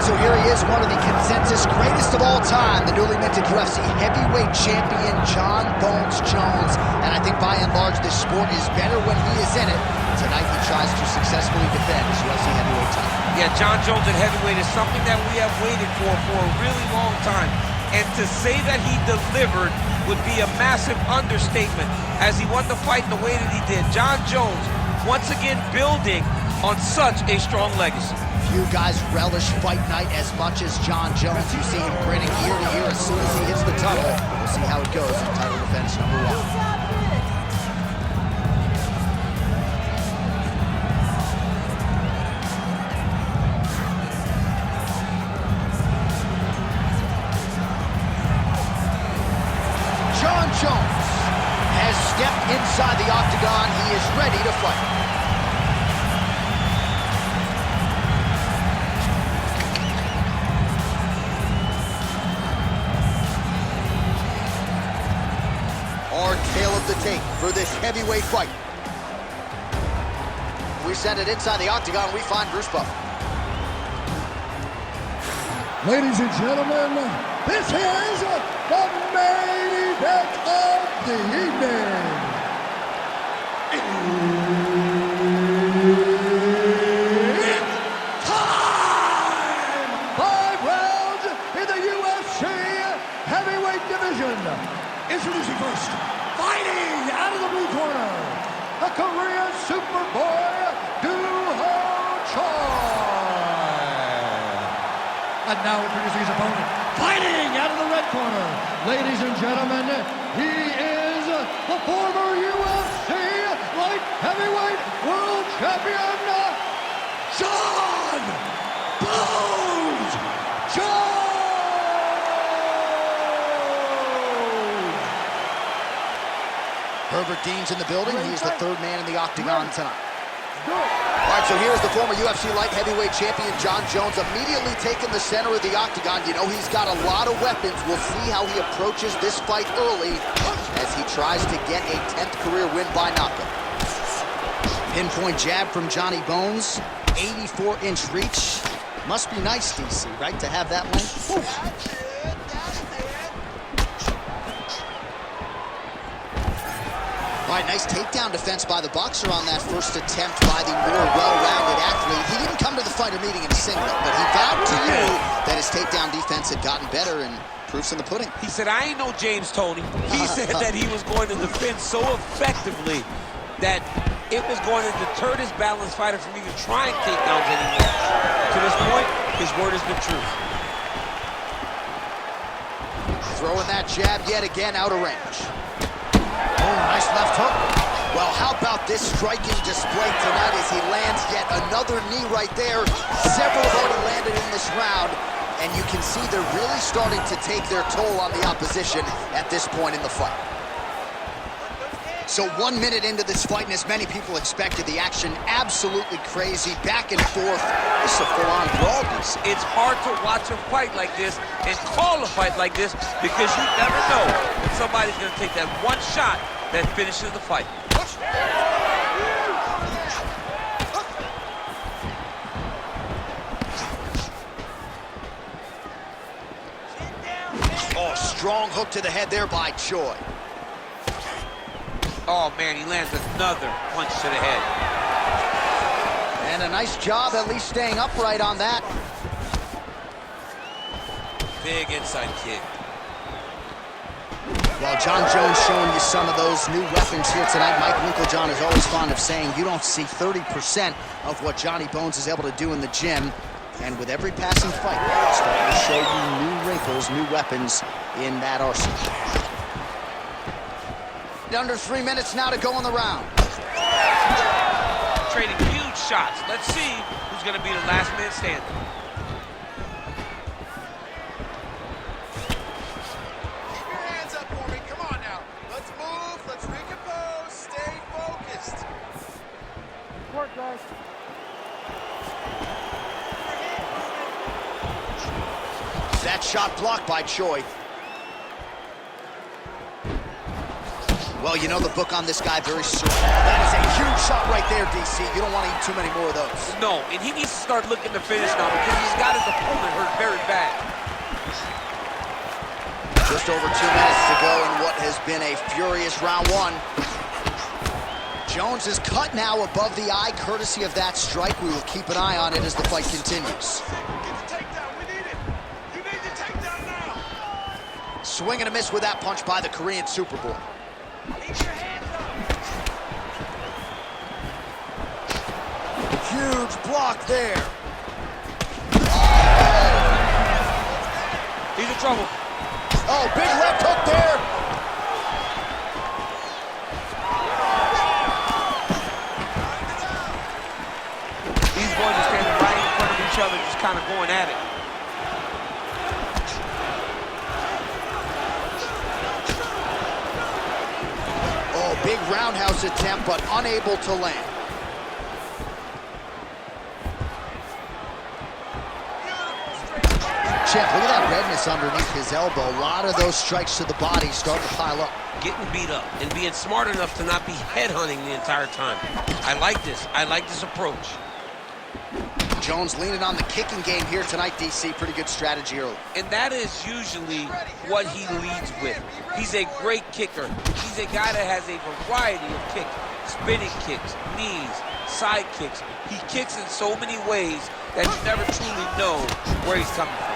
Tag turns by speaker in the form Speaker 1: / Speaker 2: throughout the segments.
Speaker 1: so here he is, one of the consensus greatest of all time, the newly minted UFC heavyweight champion, Jon Bones Jones. And I think by and large, this sport is better when he is in it. Tonight, he tries to successfully defend his UFC heavyweight title.
Speaker 2: Yeah, Jon Jones at heavyweight is something that we have waited for a really long time. And to say that he delivered would be a massive understatement as he won the fight the way that he did. Jon Jones, once again, building on such a strong legacy.
Speaker 1: Few guys relish fight night as much as Jon Jones. You see him grinning ear to ear as soon as he hits the tunnel. We'll see how it goes in title defense number 1. Jon Jones has stepped inside the octagon. He is ready to fight. Our tale of the tape for this heavyweight fight. We send it inside the octagon. We find Bruce Buffer.
Speaker 3: Ladies and gentlemen, this is the main event of the evening. It's time! 5 rounds in the UFC heavyweight division. Introducing first, fighting out of the blue corner, the Korean Superboy, Duho Choi. And now introducing his opponent, fighting out of the red corner. Ladies and gentlemen, he is the former UFC light heavyweight world champion, Jon Bones Jones.
Speaker 1: Herbert Dean's in the building. He is the third man in the octagon tonight. All right, so here's the former UFC light heavyweight champion, Jon Jones, immediately taking the center of the octagon. You know, he's got a lot of weapons. We'll see how he approaches this fight early as he tries to get a 10th career win by knockout. Pinpoint jab from Johnny Bones, 84-inch reach. Must be nice, DC, right, to have that length? Oof. All right, nice takedown defense by the boxer on that first attempt by the more well-rounded athlete. He didn't come to the fighter meeting in a singlet, but he vowed to you that his takedown defense had gotten better, and proof's in the pudding.
Speaker 2: He said, I ain't no James Toney. He said that he was going to defend so effectively that it was going to deter this balanced fighter from even trying takedowns anymore. To this point, his word has been true.
Speaker 1: Throwing that jab yet again out of range. Oh, nice left hook. Well, how about this striking display tonight as he lands yet another knee right there. Several have already landed in this round, and you can see they're really starting to take their toll on the opposition at this point in the fight. So 1 minute into this fight, and as many people expected, the action absolutely crazy, back and forth. This is a full-on brawl.
Speaker 2: It's hard to watch a fight like this and call a fight like this because you never know when somebody's going to take that one shot that finishes the fight.
Speaker 1: Oh, strong hook to the head there by Choi.
Speaker 2: Oh, man, he lands another punch to the head.
Speaker 1: And a nice job at least staying upright on that.
Speaker 2: Big inside kick.
Speaker 1: Well, Jon Jones showing you some of those new weapons here tonight. Mike Winkeljohn is always fond of saying you don't see 30% of what Johnny Bones is able to do in the gym. And with every passing fight, it's starting to show you new wrinkles, new weapons in that arsenal. Under 3 minutes now to go in the round.
Speaker 2: Trading huge shots. Let's see who's going to be the last man standing.
Speaker 4: Keep your hands up for me. Come on now. Let's move. Let's recompose. Stay focused.
Speaker 3: Work, guys.
Speaker 1: That shot blocked by Choi. Well, you know the book on this guy very short. That is a huge shot right there, DC. You don't want to eat too many more of those.
Speaker 2: No, and he needs to start looking to finish now because he's got his opponent hurt very bad.
Speaker 1: Just over 2 minutes to go in what has been a furious round one. Jones is cut now above the eye, courtesy of that strike. We will keep an eye on it as the fight continues.
Speaker 4: Get the takedown. We need it. You need the takedown now.
Speaker 1: Swing and a miss with that punch by the Korean Superboy.
Speaker 4: Keep your hands up.
Speaker 1: Huge block there.
Speaker 2: He's in trouble.
Speaker 1: Oh, big left hook there.
Speaker 2: These boys are standing right in front of each other, just kind of going at it.
Speaker 1: Oh, big roundhouse attempt, but unable to land. Champ, look at that redness underneath his elbow. A lot of those strikes to the body starting to pile up.
Speaker 2: Getting beat up and being smart enough to not be headhunting the entire time. I like this. I like this approach.
Speaker 1: Jones leaning on the kicking game here tonight, DC. Pretty good strategy early.
Speaker 2: And that is usually what he leads with. He's a great kicker. He's a guy that has a variety of kicks. Spinning kicks, knees, side kicks. He kicks in so many ways that you never truly know where he's coming from.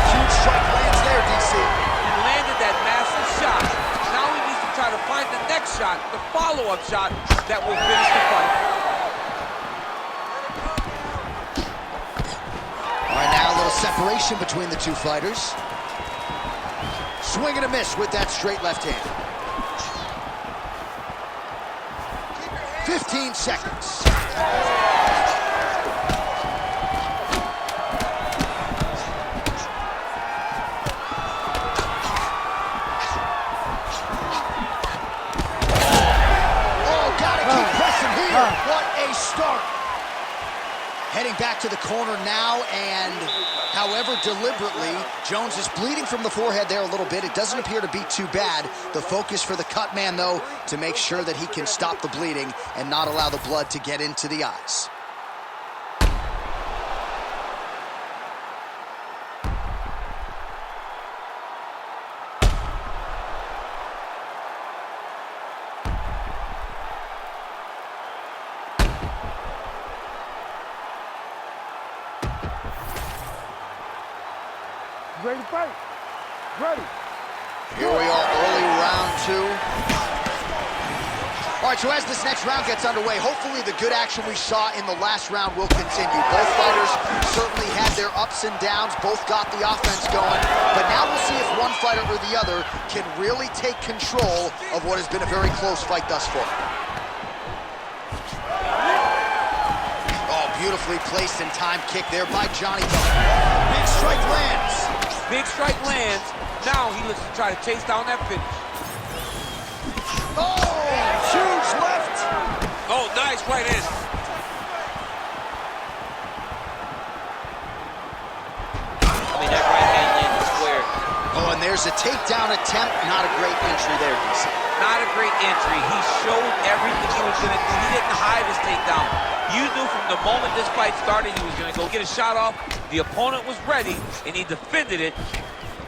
Speaker 1: Huge strike lands there, DC.
Speaker 2: He landed that massive shot. Now he needs to try to find the next shot, the follow-up shot that will finish the fight.
Speaker 1: All right, now a little separation between the two fighters. Swing and a miss with that straight left hand. 15 seconds. What a start. Heading back to the corner now, and however deliberately, Jones is bleeding from the forehead there a little bit. It doesn't appear to be too bad. The focus for the cut man, though, to make sure that he can stop the bleeding and not allow the blood to get into the eyes.
Speaker 5: Ready to fight. Ready.
Speaker 1: Here we are, early round two. All right, so as this next round gets underway, hopefully the good action we saw in the last round will continue. Both fighters certainly had their ups and downs, both got the offense going, but now we'll see if one fighter or the other can really take control of what has been a very close fight thus far. Oh, beautifully placed and timed kick there by Johnny Bone. Big strike lands.
Speaker 2: Big strike lands. Now he looks to try to chase down that finish.
Speaker 1: Oh, huge left.
Speaker 2: Oh, nice right hand. I mean, that right hand landed square.
Speaker 1: Oh, and there's a takedown attempt. Not a great entry there, DC.
Speaker 2: Not a great entry. He showed everything he was going to do. He didn't hide his takedown. You knew from the moment this fight started he was going to go get a shot off. The opponent was ready, and he defended it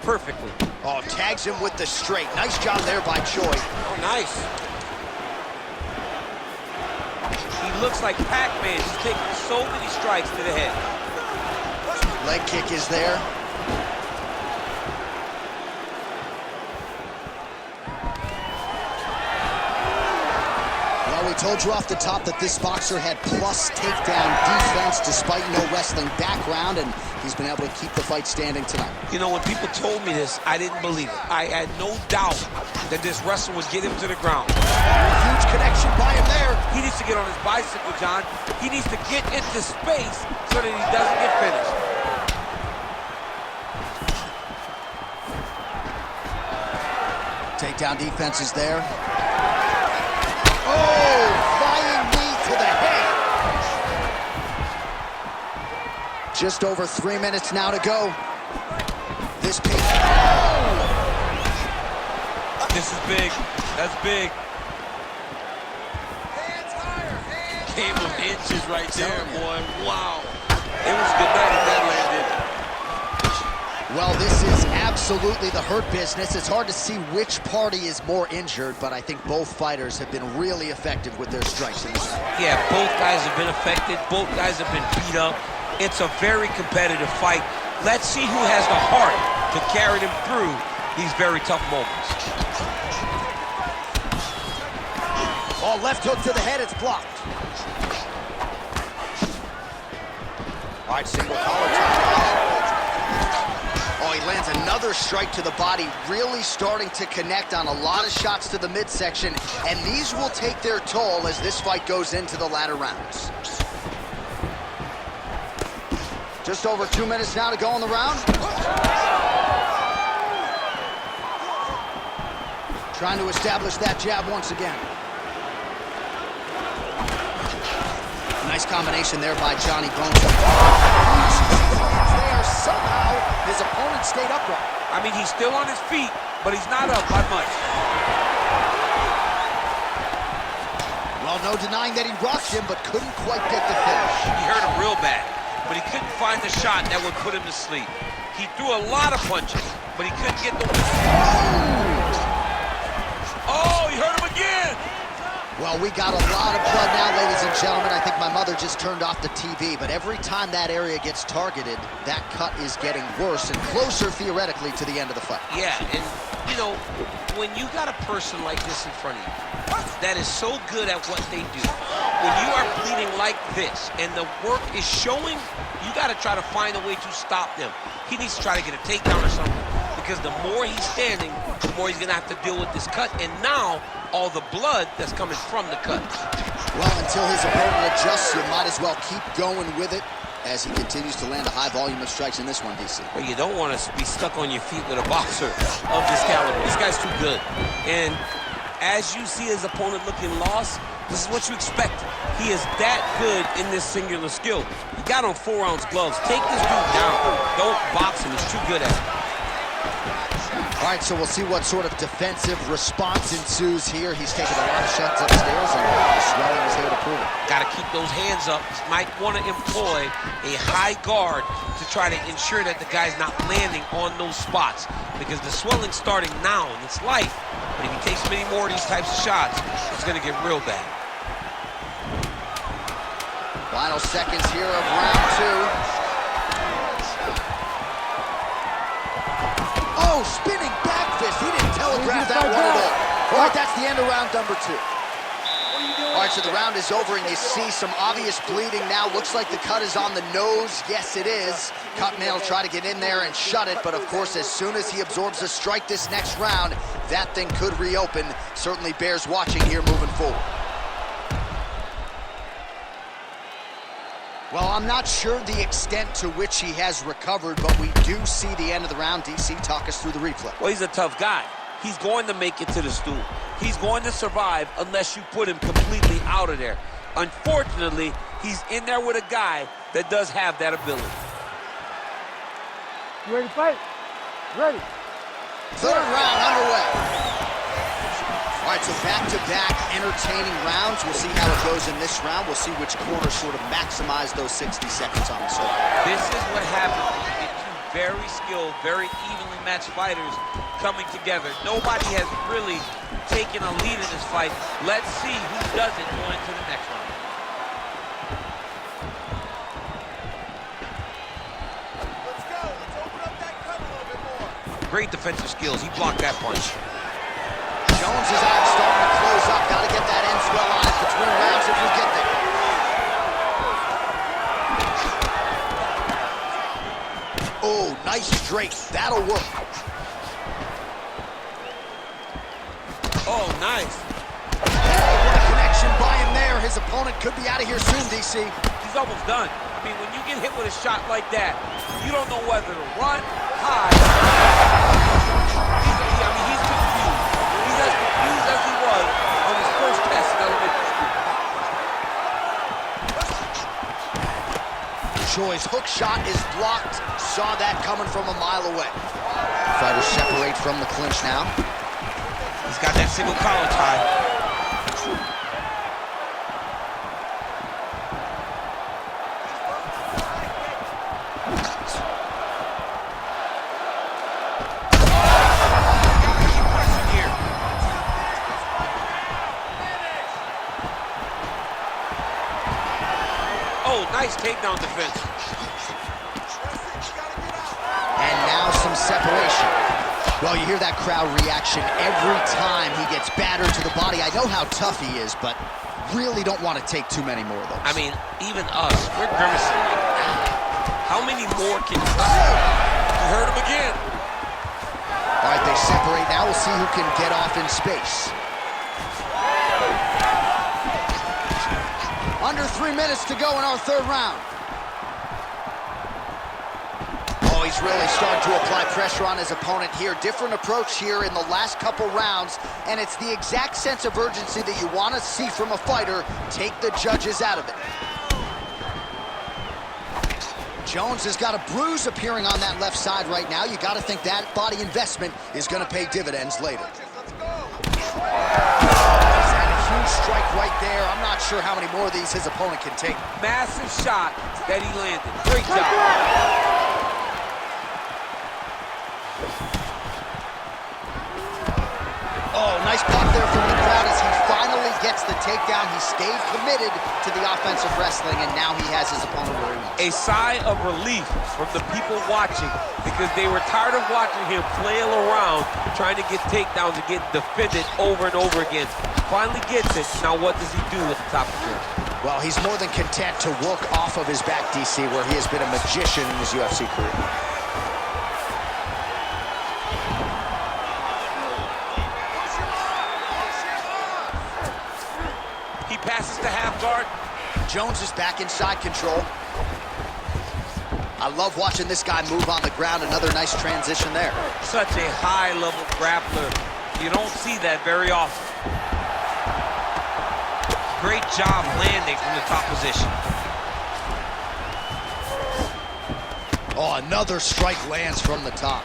Speaker 2: perfectly.
Speaker 1: Oh, tags him with the straight. Nice job there by Choi.
Speaker 2: Oh, nice. He looks like Pac-Man. He's taking so many strikes to the head.
Speaker 1: Leg kick is there. We told you off the top that this boxer had plus takedown defense despite no wrestling background, and he's been able to keep the fight standing tonight.
Speaker 2: You know, when people told me this, I didn't believe it. I had no doubt that this wrestler would get him to the ground.
Speaker 1: Huge connection by him there.
Speaker 2: He needs to get on his bicycle, John. He needs to get into space so that he doesn't get finished.
Speaker 1: Takedown defense is there. Oh, flying knee to the head. Just over 3 minutes now to go. This pace. Oh!
Speaker 2: This is big. That's big.
Speaker 4: Hands higher, hands
Speaker 2: Game of
Speaker 4: higher.
Speaker 2: inches right there, boy. Wow. It was good night if that landed.
Speaker 1: Well, this is absolutely the hurt business. It's hard to see which party is more injured, but I think both fighters have been really effective with their strikes in this round.
Speaker 2: Yeah, both guys have been affected. Both guys have been beat up. It's a very competitive fight. Let's see who has the heart to carry them through these very tough moments.
Speaker 1: Oh, left hook to the head, it's blocked. All right, single collar tie. Oh, he lands another strike to the body, really starting to connect on a lot of shots to the midsection, and these will take their toll as this fight goes into the latter rounds. Just over 2 minutes now to go in the round. Trying to establish that jab once again. Nice combination there by Johnny Bones. There somehow his opponent stayed upright.
Speaker 2: I mean, he's still on his feet, but he's not up by much.
Speaker 1: Well, no denying that he rocked him, but couldn't quite get the finish.
Speaker 2: He hurt him real bad, but he couldn't find the shot that would put him to sleep. He threw a lot of punches, but he couldn't get the win. Oh, he hurt him again!
Speaker 1: Well, we got a lot of blood now, ladies and gentlemen. I think my mother just turned off the TV, but every time that area gets targeted, that cut is getting worse and closer, theoretically, to the end of the fight.
Speaker 2: Yeah, and, you know, when you got a person like this in front of you that is so good at what they do, when you are bleeding like this and the work is showing, you got to try to find a way to stop them. He needs to try to get a takedown or something, because the more he's standing, the more he's going to have to deal with this cut, and now all the blood that's coming from the cut.
Speaker 1: Well, until his opponent adjusts, you might as well keep going with it as he continues to land a high volume of strikes in this one, DC.
Speaker 2: Well, you don't want to be stuck on your feet with a boxer of this caliber. This guy's too good. And as you see his opponent looking lost, this is what you expect. He is that good in this singular skill. He got on 4-ounce gloves. Take this dude down. Don't box him. He's too good at it.
Speaker 1: All right, so we'll see what sort of defensive response ensues here. He's taking a lot of shots upstairs, and the swelling is here to prove it.
Speaker 2: Got to keep those hands up. Might want to employ a high guard to try to ensure that the guy's not landing on those spots, because the swelling's starting now, and it's light. But if he takes many more of these types of shots, it's going to get real bad.
Speaker 1: Final seconds here of round two. Oh, spinning back fist. He didn't telegraph that one at all. All right, that's the end of round number two. All right, so the round is over, and you see some obvious bleeding now. Looks like the cut is on the nose. Yes, it is. Cutman will try to get in there and shut it, but of course, as soon as he absorbs a strike this next round, that thing could reopen. Certainly bears watching here moving forward. Well, I'm not sure the extent to which he has recovered, but we do see the end of the round. DC, talk us through the replay.
Speaker 2: Well, he's a tough guy. He's going to make it to the stool. He's going to survive unless you put him completely out of there. Unfortunately, he's in there with a guy that does have that ability.
Speaker 5: You ready to fight? Ready.
Speaker 1: Third round underway. All right, so back-to-back entertaining rounds. We'll see how it goes in this round. We'll see which corner sort of maximize those 60 seconds on the circuit.
Speaker 2: This is what happens when you get two very skilled, very evenly matched fighters coming together. Nobody has really taken a lead in this fight. Let's see who does it going into the next round.
Speaker 4: Let's go. Let's open up that cut a little bit more.
Speaker 2: Great defensive skills. He blocked that punch.
Speaker 1: Jones is out, starting to close up. Got to get that end swell on it between rounds if we get there. Oh, nice straight. That'll work.
Speaker 2: Oh, nice.
Speaker 1: Oh, what a connection by him there. His opponent could be out of here soon, DC.
Speaker 2: He's almost done. I mean, when you get hit with a shot like that, you don't know whether to run, hide. He's confused. He's as confused as he was on his first test in elementary school.
Speaker 1: Choi's hook shot is blocked. Saw that coming from a mile away. Fighters separate from the clinch now.
Speaker 2: He's He's got that single collar tie. Nice takedown defense.
Speaker 1: And now some separation. Well, you hear that crowd reaction every time he gets battered to the body. I know how tough he is, but really don't want to take too many more of those.
Speaker 2: I mean, even us, we're grimacing. How many more can you see? You heard him again.
Speaker 1: All right, they separate. Now we'll see who can get off in space. Under 3 minutes to go in our third round. Oh, he's really starting to apply pressure on his opponent here. Different approach here in the last couple rounds, and it's the exact sense of urgency that you want to see from a fighter. Take the judges out of it. Jones has got a bruise appearing on that left side right now. You got to think that body investment is going to pay dividends later. Strike right there. I'm not sure how many more of these his opponent can take.
Speaker 2: Massive shot that he landed. Great job.
Speaker 1: Oh, nice pop there from the crowd as he finally gets the takedown. He stayed committed to the offensive wrestling, and now he has his opponent where he wants.
Speaker 2: A sigh of relief from the people watching because they were tired of watching him flail around trying to get takedowns and get defended over and over again. Finally gets it. Now what does he do at the top of the cage?
Speaker 1: Well, he's more than content to work off of his back, DC, where he has been a magician in his UFC career.
Speaker 2: He passes to half guard.
Speaker 1: Jones is back inside control. I love watching this guy move on the ground. Another nice transition there.
Speaker 2: Such a high-level grappler. You don't see that very often. Great job landing from the top position.
Speaker 1: Oh, another strike lands from the top.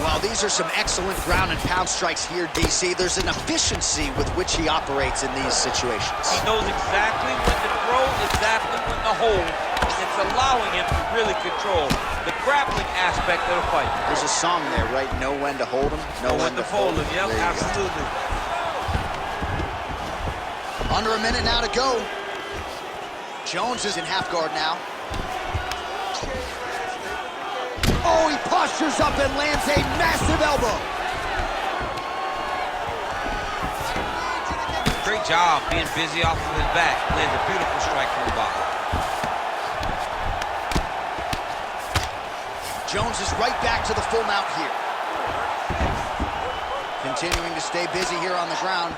Speaker 1: Well, these are some excellent ground and pound strikes here, DC. There's an efficiency with which he operates in these situations.
Speaker 2: He knows exactly when to throw, exactly when to hold, and it's allowing him to really control the grappling aspect of the fight.
Speaker 1: There's a song there, right? Know when to hold him, know when to fold him.
Speaker 2: Yep, absolutely.
Speaker 1: Under a minute now to go. Jones is in half guard now. Oh, he postures up and lands a massive elbow.
Speaker 2: Great job being busy off of his back. Lands a beautiful strike from the bottom.
Speaker 1: Jones is right back to the full mount here. Continuing to stay busy here on the ground.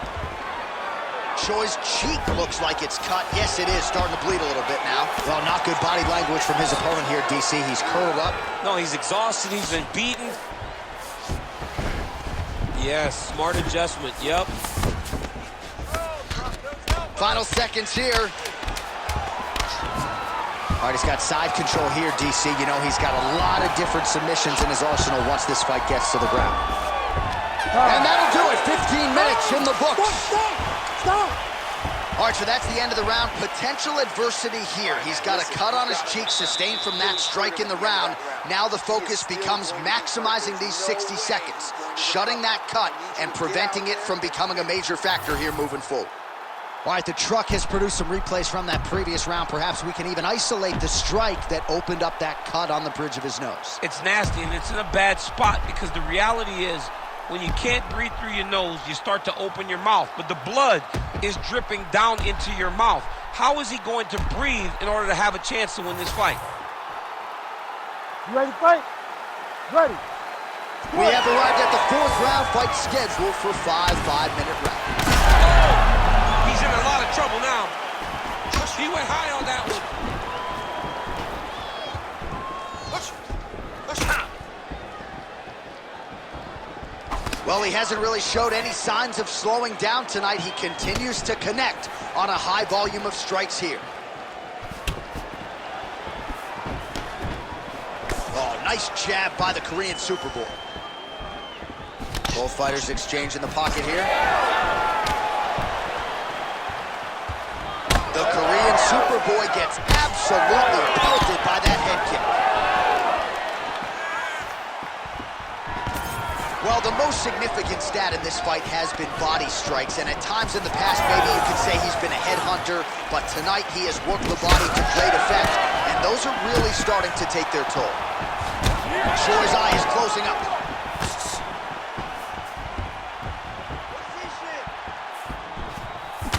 Speaker 1: Choi's cheek looks like it's cut. Yes, it is. Starting to bleed a little bit now. Well, not good body language from his opponent here, DC. He's curled up.
Speaker 2: No, he's exhausted. He's been beaten. Yes, smart adjustment. Yep.
Speaker 1: Final seconds here. All right, he's got side control here, DC. You know, he's got a lot of different submissions in his arsenal once this fight gets to the ground. And that'll do it. 15 minutes in the books.
Speaker 5: Stop!
Speaker 1: All right, so that's the end of the round. Potential adversity here. He's got a cut on his cheek sustained from that strike in the round. Now the focus becomes maximizing these 60 seconds, shutting that cut and preventing it from becoming a major factor here moving forward. All right, the truck has produced some replays from that previous round. Perhaps we can even isolate the strike that opened up that cut on the bridge of his nose.
Speaker 2: It's nasty, and it's in a bad spot because the reality is when you can't breathe through your nose, you start to open your mouth, but the blood is dripping down into your mouth. How is he going to breathe in order to have a chance to win this fight?
Speaker 5: You ready to fight? Ready.
Speaker 1: We have arrived at the fourth round fight scheduled for 5 5-minute rounds.
Speaker 2: Oh, he's in a lot of trouble now. He went high on that one.
Speaker 1: Well, he hasn't really showed any signs of slowing down tonight. He continues to connect on a high volume of strikes here. Oh, nice jab by the Korean Superboy. Both fighters exchange in the pocket here. The Korean Superboy gets absolutely pelted by that head kick. Well, the most significant stat in this fight has been body strikes, and at times in the past, maybe you could say he's been a headhunter, but tonight he has worked the body to great effect, and those are really starting to take their toll. Choi's eye is closing up.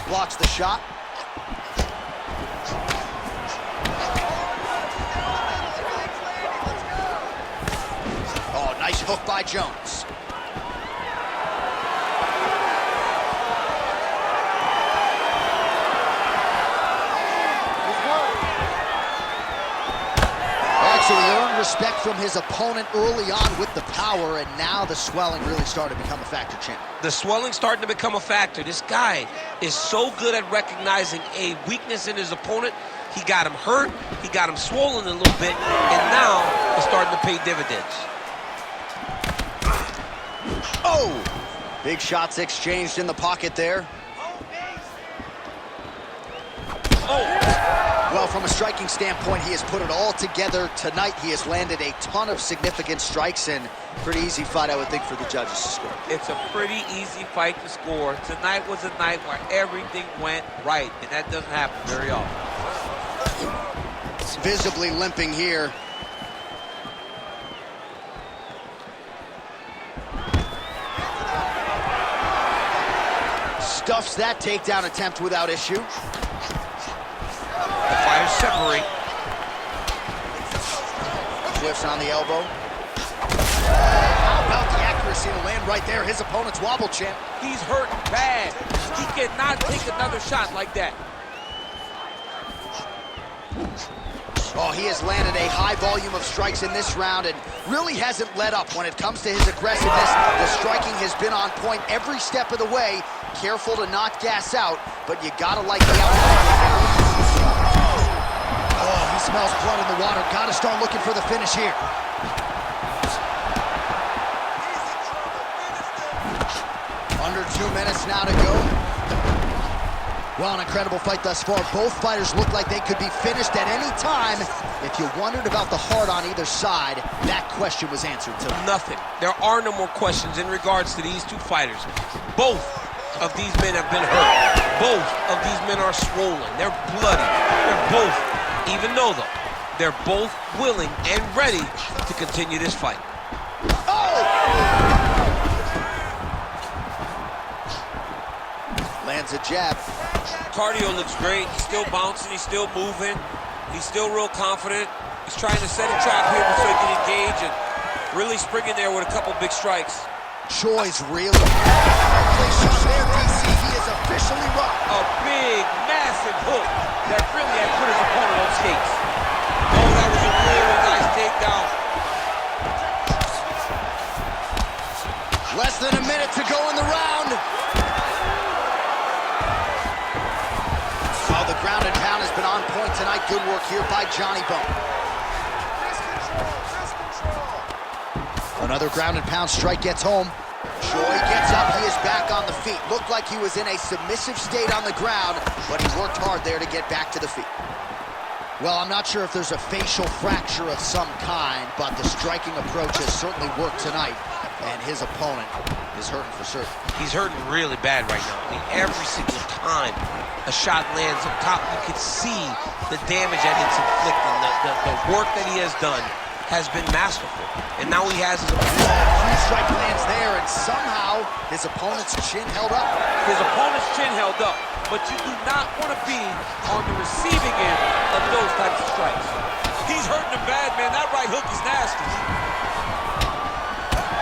Speaker 1: Blocks the shot. Oh, nice hook by Jones. So he earned respect from his opponent early on with the power, and now the swelling really started to become a factor, champ.
Speaker 2: The swelling starting to become a factor. This guy is so good at recognizing a weakness in his opponent. He got him hurt, he got him swollen a little bit, and now it's starting to pay dividends.
Speaker 1: Oh! Big shots exchanged in the pocket there.
Speaker 2: Oh!
Speaker 1: Well, from a striking standpoint, he has put it all together. Tonight, he has landed a ton of significant strikes, and pretty easy fight, I would think, for the judges to score.
Speaker 2: It's a pretty easy fight to score. Tonight was a night where everything went right, and that doesn't happen very often.
Speaker 1: Visibly limping here. Stuffs that takedown attempt without issue.
Speaker 2: The fighters separate.
Speaker 1: Whiffs on the elbow. How about the accuracy to land right there? His opponent's wobble, champ.
Speaker 2: He's hurt bad. He cannot take another shot like that.
Speaker 1: Oh, he has landed a high volume of strikes in this round and really hasn't let up when it comes to his aggressiveness. The striking has been on point every step of the way. Careful to not gas out, but you gotta like the outcome. Oh, he smells blood in the water. Gotta start looking for the finish here. Under 2 minutes now to go. Well, an incredible fight thus far. Both fighters look like they could be finished at any time. If you wondered about the heart on either side, that question was answered tonight.
Speaker 2: Nothing. There are no more questions in regards to these two fighters. Both of these men have been hurt. Both of these men are swollen. They're bloody. They're both, even though they're both willing and ready to continue this fight.
Speaker 1: Oh! Lands a jab.
Speaker 2: Cardio looks great. He's still bouncing. He's still moving. He's still real confident. He's trying to set a trap here so he can engage and really spring in there with a couple big strikes.
Speaker 1: Choi's really place shot there, DC. He is officially rocked.
Speaker 2: A big, massive hook that really had put his opponent on skates. Oh, that was a really nice takedown.
Speaker 1: Less than a minute to go in the round. Oh, the ground and pound has been on point tonight. Good work here by Johnny Bone.
Speaker 4: Wrist control.
Speaker 1: Another ground and pound strike gets home. Choi gets up, he is back on the feet. Looked like he was in a submissive state on the ground, but he worked hard there to get back to the feet. Well, I'm not sure if there's a facial fracture of some kind, but the striking approach has certainly worked tonight, and his opponent is hurting for certain.
Speaker 2: He's hurting really bad right now. I mean, every single time a shot lands up top, you can see the damage that it's inflicting. The work that he has done has been masterful, and now he has his opponent.
Speaker 1: Huge strike lands there, and somehow his opponent's chin held up.
Speaker 2: His opponent's chin held up, but you do not want to be on the receiving end of those types of strikes. He's hurting him bad, man. That right hook is nasty.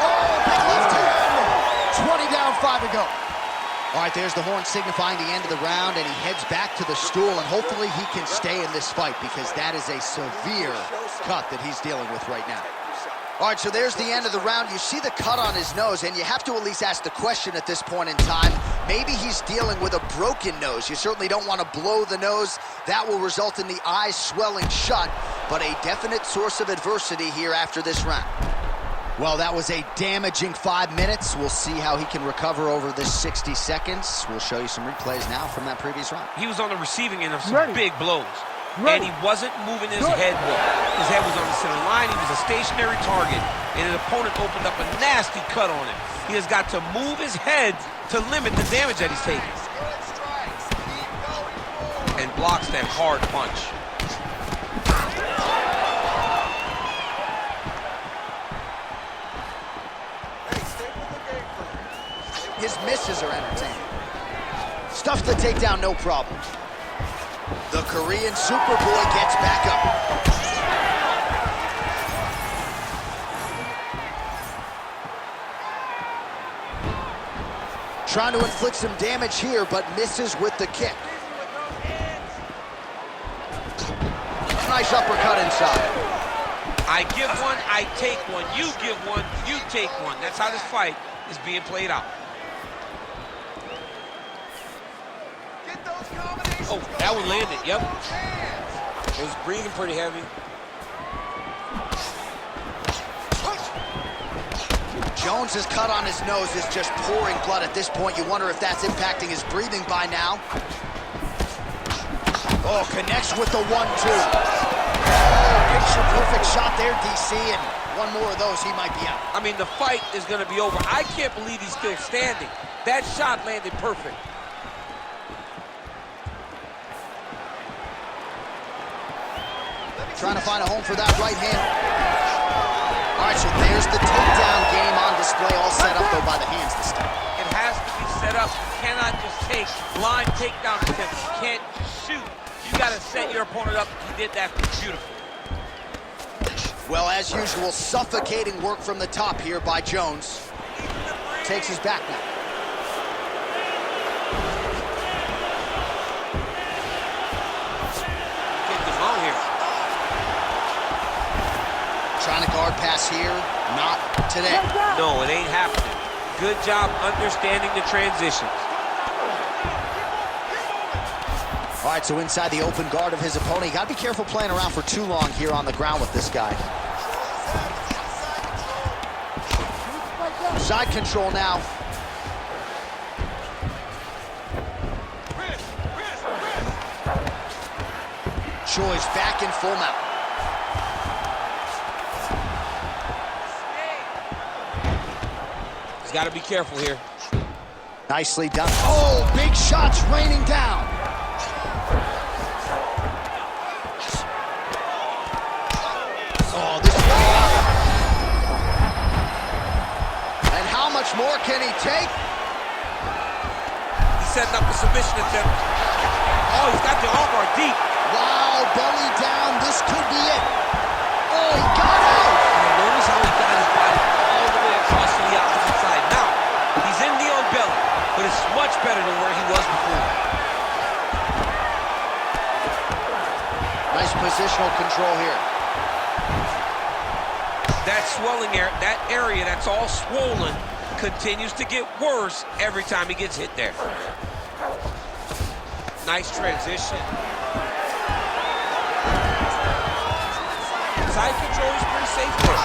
Speaker 1: Oh, big left hand! 20 down, 5 to go. All right, there's the horn signifying the end of the round, and he heads back to the stool, and hopefully he can stay in this fight because that is a severe cut that he's dealing with right now. All right, so there's the end of the round. You see the cut on his nose, and you have to at least ask the question at this point in time. Maybe he's dealing with a broken nose. You certainly don't want to blow the nose. That will result in the eyes swelling shut, but a definite source of adversity here after this round. Well, that was a damaging 5 minutes. We'll see how he can recover over this 60 seconds. We'll show you some replays now from that previous round.
Speaker 2: He was on the receiving end of some big blows. And he wasn't moving his head well. His head was on the center line. He was a stationary target. And his opponent opened up a nasty cut on him. He has got to move his head to limit the damage that he's taking. And blocks that hard punch.
Speaker 1: His misses are entertaining. Stuffs the takedown, no problem. The Korean Superboy gets back up. Trying to inflict some damage here, but misses with the kick. Nice uppercut inside.
Speaker 2: I give one, I take one. You give one, you take one. That's how this fight is being played out. Oh, that one landed, yep. It was breathing pretty heavy.
Speaker 1: Jones's cut on his nose is just pouring blood at this point. You wonder if that's impacting his breathing by now. Oh, connects with the 1-2. Picture-perfect shot there, DC, and one more of those, he might be out.
Speaker 2: I mean, the fight is going to be over. I can't believe he's still standing. That shot landed perfect.
Speaker 1: Trying to find a home for that right hand. All right, so there's the takedown game on display, all set up, though, by the hands this time.
Speaker 2: It has to be set up. You cannot just take blind takedown attempts. You can't shoot. You got to set your opponent up. He did that beautifully.
Speaker 1: Well, as usual, suffocating work from the top here by Jones. Takes his back now. Trying to guard pass here, not today.
Speaker 2: No, it ain't happening. Good job understanding the transitions.
Speaker 1: All right, so inside the open guard of his opponent. You got to be careful playing around for too long here on the ground with this guy. Side control now. Choi's back in full mount.
Speaker 2: He's got to be careful here.
Speaker 1: Nicely done. Oh, big shots raining down. Oh, this is... And how much more can he take?
Speaker 2: He's setting up a submission attempt. Oh, he's got the armbar deep.
Speaker 1: Wow, belly down. This could be it. Oh, he got out.
Speaker 2: Notice how he got his body all the way across to the opposite side. Now, he's in the old belly, but it's much better than where he was before.
Speaker 1: Nice positional control here.
Speaker 2: That swelling area, that area that's all swollen, continues to get worse every time he gets hit there. Nice transition. Side control is pretty safe there.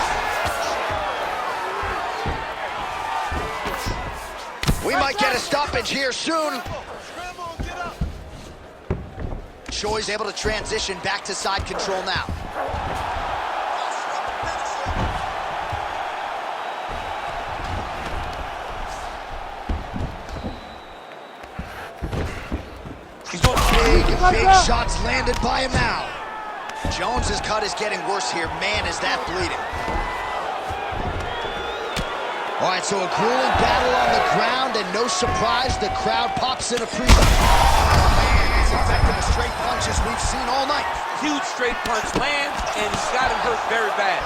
Speaker 1: We might get a stoppage here soon. Choi's able to transition back to side control now. Big shots landed by him now. Jones's cut is getting worse here. Man, is that bleeding. All right, so a grueling battle on the ground, and no surprise, the crowd pops in appreciation. Man, as effective as straight punches we've seen all night.
Speaker 2: Huge straight punch lands, and he's got him hurt very bad.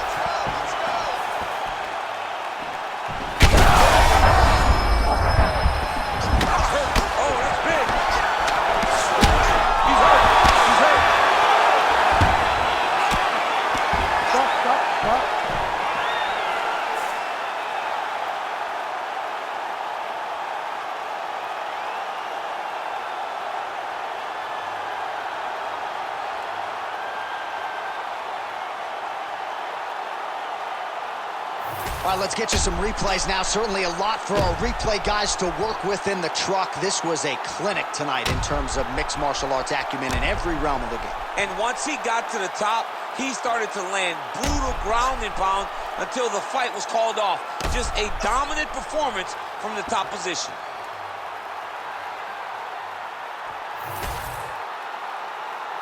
Speaker 1: All right, let's get you some replays now. Certainly a lot for our replay guys to work with in the truck. This was a clinic tonight in terms of mixed martial arts acumen in every realm of the game.
Speaker 2: And once he got to the top, he started to land brutal ground and pound until the fight was called off. Just a dominant performance from the top position.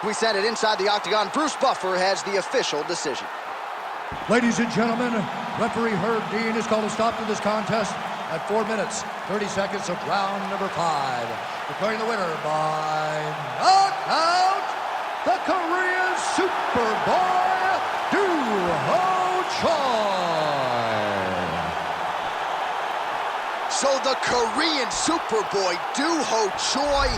Speaker 1: We send it inside the octagon. Bruce Buffer has the official decision.
Speaker 3: Ladies and gentlemen, referee Herb Dean has called a stop to this contest at 4 minutes, 30 seconds of round number 5. Declaring the winner by knockout, the Korean Superboy, Doo-Ho Choi.
Speaker 1: So the Korean Superboy, Doo-Ho Choi,